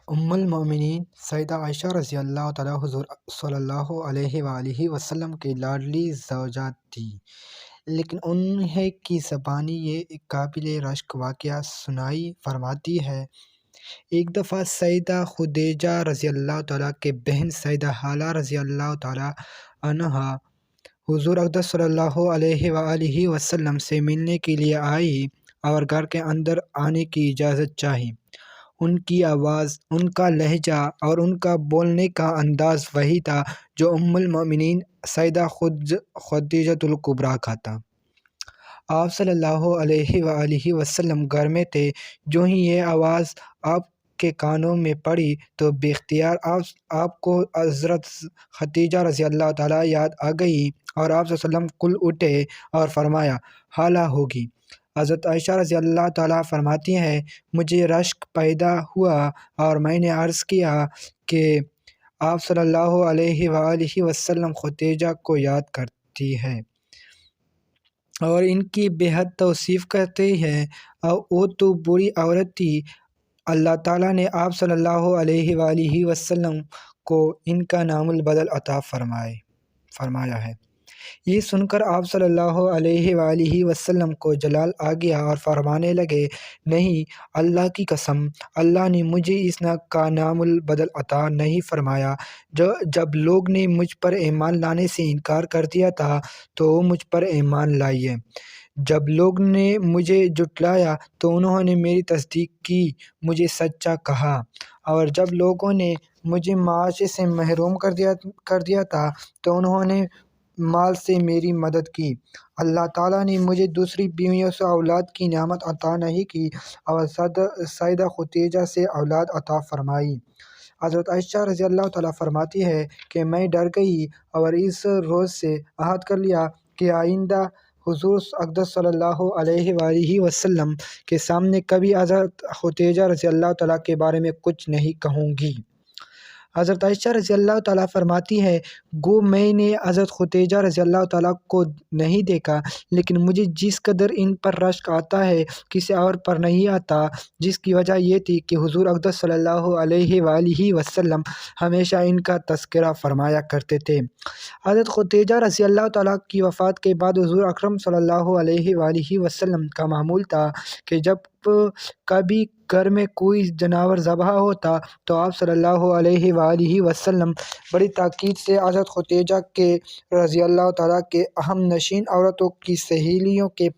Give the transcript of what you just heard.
ام المومنین سیدہ عائشہ رضی اللہ تعالیٰ حضور صلی اللہ علیہ وآلہ وسلم کی لاڈلی زوجہ تھیں، لیکن انہیں کی زبانی یہ ایک قابل رشک واقعہ سنائی فرماتی ہے۔ ایک دفعہ سیدہ خدیجہ رضی اللہ تعالیٰ کے بہن سیدہ ہالہ رضی اللہ تعالیٰ عنہا حضور اقدس صلی اللہ علیہ وآلہ وسلم سے ملنے کے لیے آئی اور گھر کے اندر آنے کی اجازت چاہی۔ ان کی آواز، ان کا لہجہ اور ان کا بولنے کا انداز وہی تھا جو ام المومنین سیدہ خدیجۃ الکبریٰ کا تھا۔ آپ صلی اللہ علیہ وآلہ وسلم گھر میں تھے، جو ہی یہ آواز آپ کے کانوں میں پڑی تو بے اختیار آپ کو حضرت خدیجہ رضی اللہ تعالیٰ یاد آ گئی اور آپ صلی اللہ علیہ وسلم کھل اٹھے اور فرمایا، حالہ ہوگی۔ حضرت عائشہ رضی اللہ تعالیٰ فرماتی ہیں، مجھے رشک پیدا ہوا اور میں نے عرض کیا کہ آپ صلی اللہ علیہ وآلہ وسلم خدیجہ کو یاد کرتی ہے اور ان کی بے حد توصیف کرتے ہیں، اور وہ تو بری عورت تھی۔ اللہ تعالیٰ نے آپ صلی اللہ علیہ وآلہ وسلم کو ان کا نام البدل عطا فرمایا ہے۔ یہ سن کر آپ صلی اللہ علیہ وآلہ وسلم کو جلال آ گیا اور فرمانے لگے، نہیں، اللہ کی قسم، اللہ نے مجھے اس کا نام البدل عطا نہیں فرمایا۔ جب لوگ نے مجھ پر ایمان لانے سے انکار کر دیا تھا تو وہ مجھ پر ایمان لائے، جب لوگ نے مجھے جھٹلایا تو انہوں نے میری تصدیق کی، مجھے سچا کہا، اور جب لوگوں نے مجھے معاشرے سے محروم کر دیا تھا تو انہوں نے مال سے میری مدد کی۔ اللہ تعالیٰ نے مجھے دوسری بیویوں سے اولاد کی نعمت عطا نہیں کی اور سیدہ خدیجہ سے اولاد عطا فرمائی۔ حضرت عائشہ رضی اللہ تعالیٰ فرماتی ہے کہ میں ڈر گئی اور اس روز سے عہد کر لیا کہ آئندہ حضور اقدس صلی اللہ علیہ وآلہ وسلم کے سامنے کبھی حضرت خدیجہ رضی اللہ تعالیٰ کے بارے میں کچھ نہیں کہوں گی۔ حضرت عائشہ رضی اللہ تعالیٰ فرماتی ہے، گو میں نے حضرت خدیجہ رضی اللہ تعالیٰ کو نہیں دیکھا، لیکن مجھے جس قدر ان پر رشک آتا ہے کسی اور پر نہیں آتا، جس کی وجہ یہ تھی کہ حضور اقدس صلی اللہ علیہ وآلہ وسلم ہمیشہ ان کا تذکرہ فرمایا کرتے تھے۔ حضرت خدیجہ رضی اللہ تعالیٰ کی وفات کے بعد حضور اکرم صلی اللہ علیہ وآلہ وسلم کا معمول تھا کہ جب کبھی گھر میں کوئی جانور ذبح ہوتا تو آپ صلی اللہ علیہ وآلہ وسلم بڑی تاکید سے حضرت خدیجہ کے رضی اللہ تعالیٰ کے اہم نشین عورتوں کی سہیلیوں کے